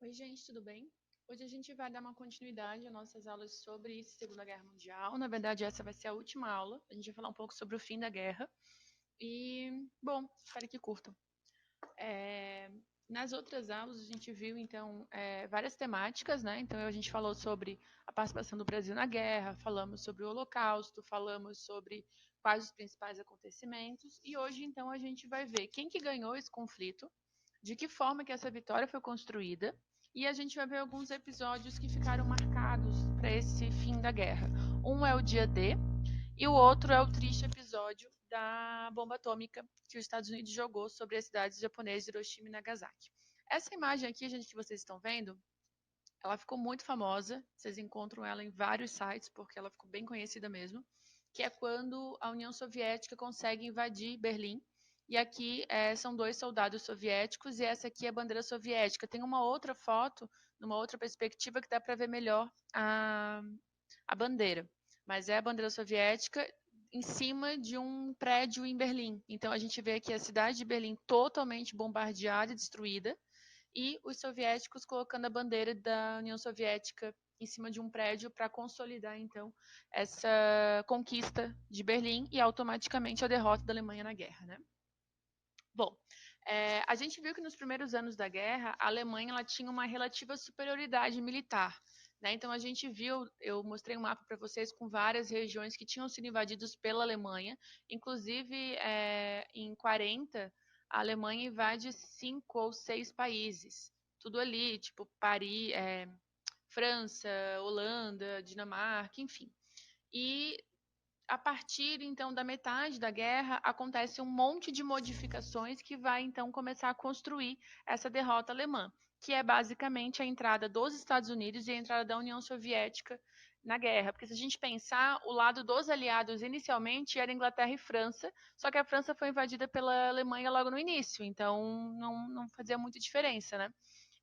Oi, gente, tudo bem? Hoje a gente vai dar uma continuidade às nossas aulas sobre Segunda Guerra Mundial. Na verdade, essa vai ser a última aula. A gente vai falar um pouco sobre o fim da guerra. Bom, espero que curtam. É, Nas outras aulas, a gente viu, então, várias temáticas, né? Então, a gente falou sobre a participação do Brasil na guerra, falamos sobre o Holocausto, falamos sobre quais os principais acontecimentos. E hoje, então, a gente vai ver quem que ganhou esse conflito, de que forma que essa vitória foi construída, e a gente vai ver alguns episódios que ficaram marcados para esse fim da guerra. Um é o dia D, e o outro é o triste episódio da bomba atômica que os Estados Unidos jogou sobre as cidades japonesas de Hiroshima e Nagasaki. Essa imagem aqui, gente, que vocês estão vendo, ela ficou muito famosa. Vocês encontram ela em vários sites, porque ela ficou bem conhecida mesmo, que é quando a União Soviética consegue invadir Berlim. E aqui são dois soldados soviéticos e essa aqui é a bandeira soviética. Tem uma outra foto, numa outra perspectiva, que dá para ver melhor a bandeira. Mas é a bandeira soviética em cima de um prédio em Berlim. Então a gente vê aqui a cidade de Berlim totalmente bombardeada e destruída, e os soviéticos colocando a bandeira da União Soviética em cima de um prédio para consolidar então essa conquista de Berlim e automaticamente a derrota da Alemanha na guerra, né? Bom, a gente viu que nos primeiros anos da guerra, a Alemanha ela tinha uma relativa superioridade militar. Né? Então, a gente viu, eu mostrei um mapa para vocês com várias regiões que tinham sido invadidas pela Alemanha. Inclusive, em 40, a Alemanha invade 5 ou 6 países. Tudo ali, tipo Paris, França, Holanda, Dinamarca, enfim. E a partir então da metade da guerra acontece um monte de modificações que vai então começar a construir essa derrota alemã, que é basicamente a entrada dos Estados Unidos e a entrada da União Soviética na guerra. Porque se a gente pensar, o lado dos aliados inicialmente era Inglaterra e França, só que a França foi invadida pela Alemanha logo no início, então não fazia muita diferença, né?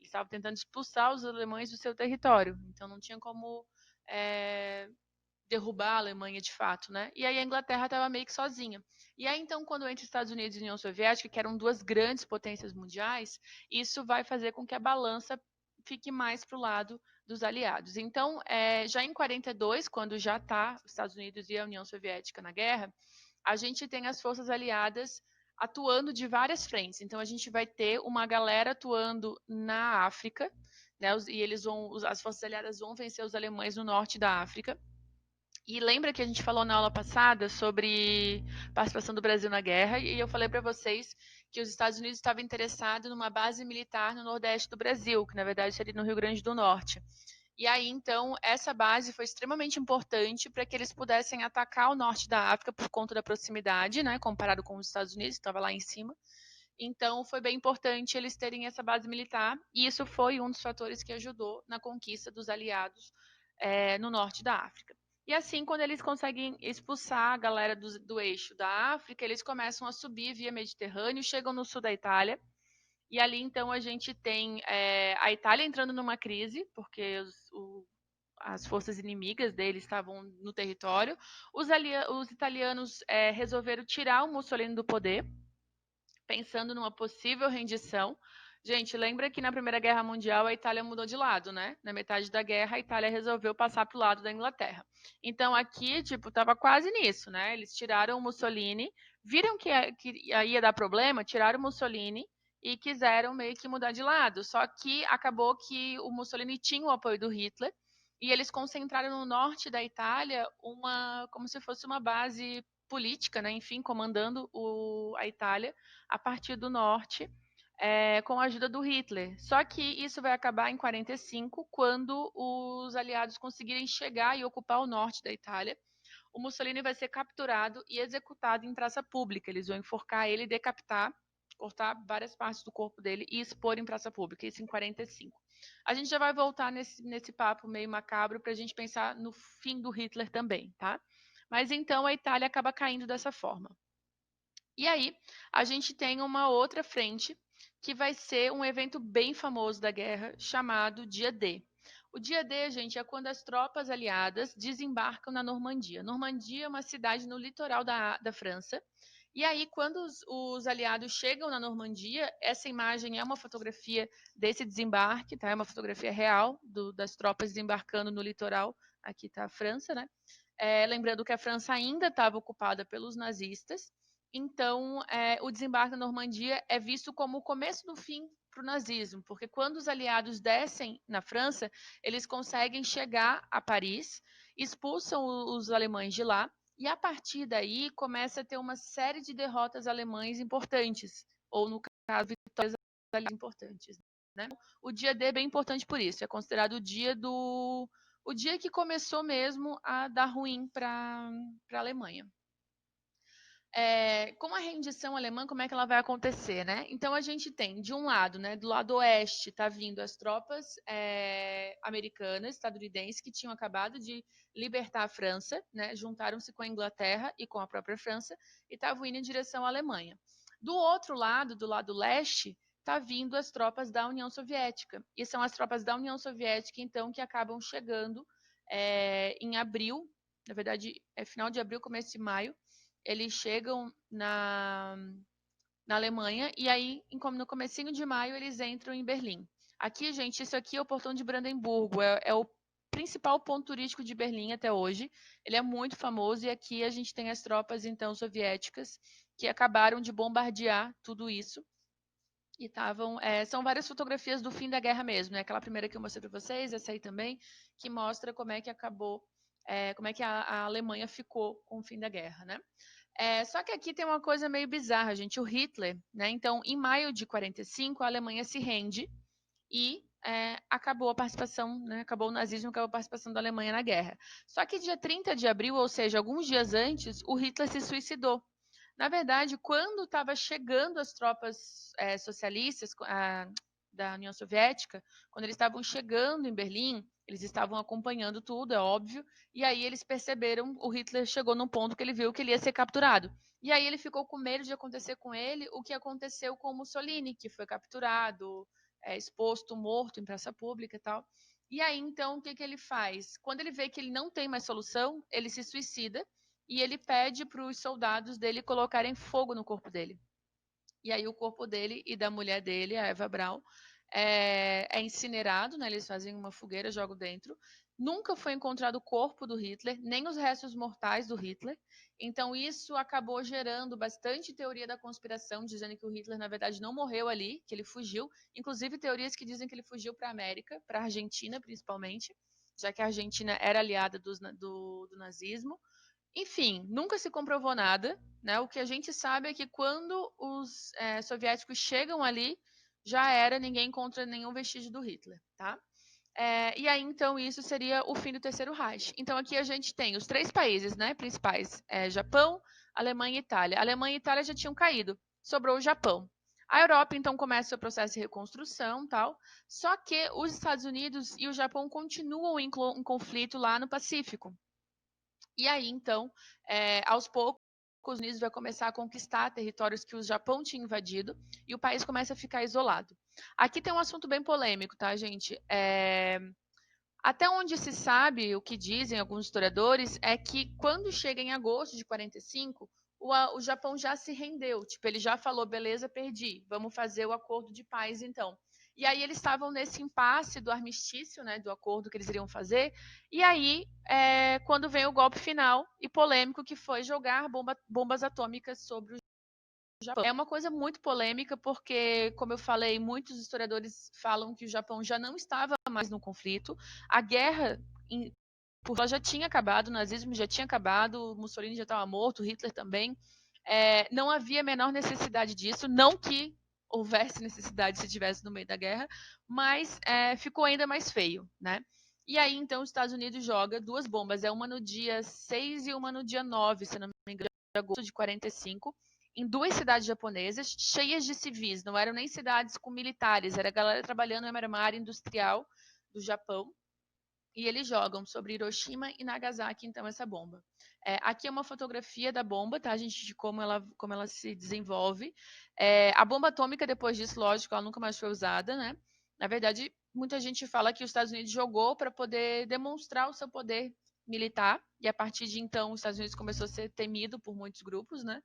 Eles estavam tentando expulsar os alemães do seu território, então não tinha como é, derrubar a Alemanha de fato, né? E aí a Inglaterra estava meio que sozinha. E aí então, quando entre Estados Unidos e União Soviética, que eram duas grandes potências mundiais, isso vai fazer com que a balança fique mais para o lado dos aliados. Então, já em 42, quando já está os Estados Unidos e a União Soviética na guerra, a gente tem as forças aliadas atuando de várias frentes. Então, a gente vai ter uma galera atuando na África, né? E as forças aliadas vão vencer os alemães no norte da África. E lembra que a gente falou na aula passada sobre participação do Brasil na guerra, e eu falei para vocês que os Estados Unidos estavam interessados numa base militar no nordeste do Brasil, que na verdade seria no Rio Grande do Norte. E aí, então, essa base foi extremamente importante para que eles pudessem atacar o norte da África por conta da proximidade, né, comparado com os Estados Unidos, que estava lá em cima. Então, foi bem importante eles terem essa base militar, e isso foi um dos fatores que ajudou na conquista dos aliados no norte da África. E assim, quando eles conseguem expulsar a galera do eixo da África, eles começam a subir via Mediterrâneo, chegam no sul da Itália, e ali então a gente tem a Itália entrando numa crise, porque as forças inimigas deles estavam no território. Os italianos resolveram tirar o Mussolini do poder, pensando numa possível rendição. Gente, lembra que na Primeira Guerra Mundial a Itália mudou de lado, né? Na metade da guerra, a Itália resolveu passar para o lado da Inglaterra. Então aqui, tipo, tava quase nisso, né? Eles tiraram o Mussolini, viram que ia dar problema, tiraram o Mussolini e quiseram meio que mudar de lado. Só que acabou que o Mussolini tinha o apoio do Hitler e eles concentraram no norte da Itália como se fosse uma base política, né? Enfim, comandando a Itália a partir do norte, com a ajuda do Hitler. Só que isso vai acabar em 45, quando os aliados conseguirem chegar e ocupar o norte da Itália. O Mussolini vai ser capturado e executado em praça pública. Eles vão enforcar ele, decapitar, cortar várias partes do corpo dele e expor em praça pública. Isso em 45. A gente já vai voltar nesse papo meio macabro para a gente pensar no fim do Hitler também, tá? Mas então a Itália acaba caindo dessa forma. E aí, a gente tem uma outra frente, que vai ser um evento bem famoso da guerra, chamado Dia D. O Dia D, gente, é quando as tropas aliadas desembarcam na Normandia. Normandia é uma cidade no litoral da França, E aí, quando os aliados chegam na Normandia, essa imagem é uma fotografia desse desembarque, tá? É uma fotografia real das tropas desembarcando no litoral. Aqui está a França, né? Lembrando que a França ainda estava ocupada pelos nazistas, então o desembarque na Normandia é visto como o começo do fim para o nazismo, porque quando os aliados descem na França, eles conseguem chegar a Paris, expulsam os alemães de lá, e a partir daí começa a ter uma série de derrotas alemães importantes, ou no caso, vitórias alemãs importantes. Né? O dia D é bem importante por isso, é considerado o dia que começou mesmo a dar ruim para a Alemanha. Com a rendição alemã, como é que ela vai acontecer, né? Então a gente tem, de um lado, né, do lado oeste, está vindo as tropas americanas, estadunidenses, que tinham acabado de libertar a França, né? Juntaram-se com a Inglaterra e com a própria França e estavam indo em direção à Alemanha. Do outro lado, do lado leste, está vindo as tropas da União Soviética. E são as tropas da União Soviética, então, que acabam chegando em abril, na verdade, é final de abril, começo de maio. Eles chegam na Alemanha e aí, no comecinho de maio, eles entram em Berlim. Aqui, gente, isso aqui é o Portão de Brandemburgo, é o principal ponto turístico de Berlim até hoje. Ele é muito famoso e aqui a gente tem as tropas, então, soviéticas que acabaram de bombardear tudo isso. E estavam. São várias fotografias do fim da guerra mesmo, né? Aquela primeira que eu mostrei para vocês, essa aí também, que mostra como é que acabou, como é que a Alemanha ficou com o fim da guerra, né? Só que aqui tem uma coisa meio bizarra, gente. O Hitler, né? Então, em maio de 45, a Alemanha se rende e acabou a participação, né? Acabou o nazismo, acabou a participação da Alemanha na guerra. Só que dia 30 de abril, ou seja, alguns dias antes, o Hitler se suicidou. Na verdade, quando estava chegando as tropas socialistas da União Soviética, quando eles estavam chegando em Berlim, eles estavam acompanhando tudo, é óbvio, e aí eles perceberam, o Hitler chegou num ponto que ele viu que ele ia ser capturado. E aí ele ficou com medo de acontecer com ele o que aconteceu com Mussolini, que foi capturado, exposto, morto em praça pública e tal. E aí, então, o que ele faz? Quando ele vê que ele não tem mais solução, ele se suicida, e ele pede para os soldados dele colocarem fogo no corpo dele. E aí o corpo dele e da mulher dele, a Eva Braun, é incinerado, né? Eles fazem uma fogueira, jogam dentro. Nunca foi encontrado o corpo do Hitler, nem os restos mortais do Hitler. Então isso acabou gerando bastante teoria da conspiração, dizendo que o Hitler, na verdade, não morreu ali, que ele fugiu. Inclusive teorias que dizem que ele fugiu para a América, para a Argentina, principalmente, já que a Argentina era aliada do nazismo. Enfim, nunca se comprovou nada, né? O que a gente sabe é que quando os soviéticos chegam ali, já era, ninguém encontra nenhum vestígio do Hitler, tá? E aí, então, isso seria o fim do Terceiro Reich. Então, aqui a gente tem os três países, né, principais: Japão, Alemanha e Itália. A Alemanha e Itália já tinham caído, sobrou o Japão. A Europa, então, começa o processo de reconstrução, tal. Só que os Estados Unidos e o Japão continuam em conflito lá no Pacífico. E aí, então, aos poucos, os Estados Unidos vai começar a conquistar territórios que o Japão tinha invadido e o país começa a ficar isolado. Aqui tem um assunto bem polêmico, tá, gente? Até onde se sabe, o que dizem alguns historiadores, é que quando chega em agosto de 45, o Japão já se rendeu. Tipo, ele já falou, beleza, perdi, vamos fazer o acordo de paz então. E aí eles estavam nesse impasse do armistício, né, do acordo que eles iriam fazer. E aí, quando vem o golpe final e polêmico, que foi jogar bombas atômicas sobre o Japão. É uma coisa muito polêmica, porque, como eu falei, muitos historiadores falam que o Japão já não estava mais no conflito. A guerra por lá já tinha acabado, o nazismo já tinha acabado, Mussolini já estava morto, Hitler também. Não havia a menor necessidade disso, não que houvesse necessidade se estivesse no meio da guerra, mas ficou ainda mais feio, né? E aí, então, os Estados Unidos joga duas bombas, uma no dia 6 e uma no dia 9, se não me engano, de agosto de 45, em duas cidades japonesas, cheias de civis, não eram nem cidades com militares, era a galera trabalhando na área industrial do Japão, e eles jogam sobre Hiroshima e Nagasaki, então, essa bomba. Aqui é uma fotografia da bomba, tá, gente, de como ela se desenvolve. A bomba atômica, depois disso, lógico, ela nunca mais foi usada, né? Na verdade, muita gente fala que os Estados Unidos jogou para poder demonstrar o seu poder militar, e a partir de então, os Estados Unidos começou a ser temido por muitos grupos, né?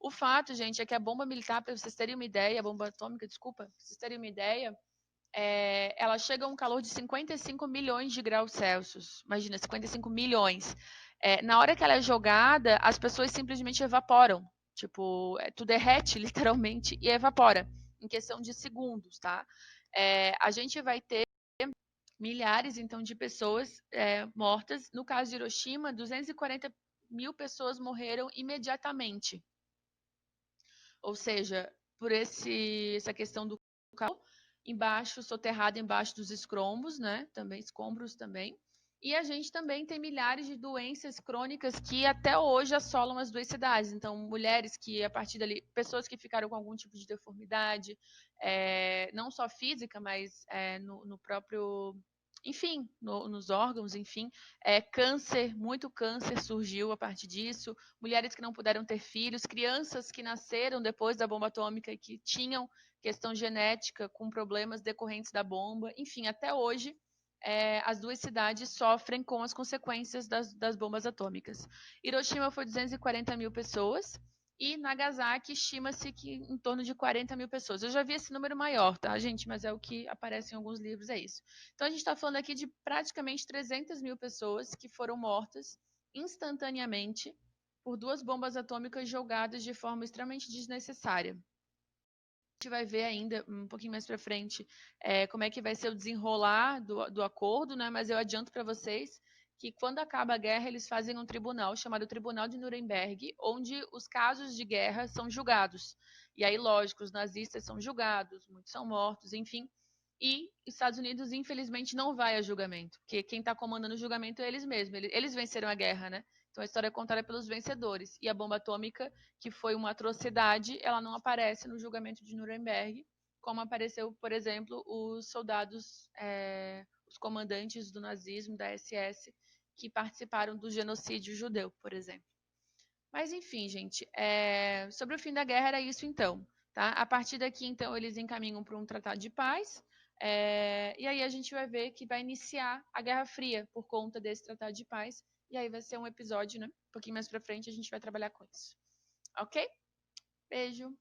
O fato, gente, é que a bomba militar, para vocês terem uma ideia, a bomba atômica, desculpa, para vocês terem uma ideia, ela chega a um calor de 55 milhões de graus Celsius. Imagina, 55 milhões. Na hora que ela é jogada, as pessoas simplesmente evaporam. Tipo, tu derrete literalmente e evapora em questão de segundos, tá? A gente vai ter milhares, então, de pessoas mortas. No caso de Hiroshima, 240 mil pessoas morreram imediatamente. Ou seja, por essa questão do calor, embaixo, soterrado embaixo dos escombros, né? Também escombros também. E a gente também tem milhares de doenças crônicas que até hoje assolam as duas cidades. Então, mulheres que, a partir dali, pessoas que ficaram com algum tipo de deformidade, não só física, mas no próprio, enfim, nos órgãos, enfim. Câncer, muito câncer surgiu a partir disso. Mulheres que não puderam ter filhos, crianças que nasceram depois da bomba atômica e que tinham questão genética com problemas decorrentes da bomba. Enfim, até hoje, as duas cidades sofrem com as consequências das bombas atômicas. Hiroshima foi 240 mil pessoas e Nagasaki estima-se que em torno de 40 mil pessoas. Eu já vi esse número maior, tá, gente? Mas é o que aparece em alguns livros, é isso. Então, a gente está falando aqui de praticamente 300 mil pessoas que foram mortas instantaneamente por duas bombas atômicas jogadas de forma extremamente desnecessária. A gente vai ver ainda, um pouquinho mais para frente, como é que vai ser o desenrolar do acordo, né? Mas eu adianto para vocês que quando acaba a guerra, eles fazem um tribunal chamado Tribunal de Nuremberg, onde os casos de guerra são julgados. E aí, lógico, os nazistas são julgados, muitos são mortos, enfim. E os Estados Unidos, infelizmente, não vai a julgamento, porque quem está comandando o julgamento é eles mesmos. Eles venceram a guerra, né? Então a história é contada pelos vencedores. E a bomba atômica, que foi uma atrocidade, ela não aparece no julgamento de Nuremberg, como apareceu, por exemplo, os soldados, os comandantes do nazismo, da SS, que participaram do genocídio judeu, por exemplo. Mas enfim, gente, sobre o fim da guerra era isso então. Tá? A partir daqui, então, eles encaminham para um tratado de paz. E aí a gente vai ver que vai iniciar a Guerra Fria por conta desse tratado de paz. E aí vai ser um episódio, né? Um pouquinho mais para frente a gente vai trabalhar com isso. Ok? Beijo!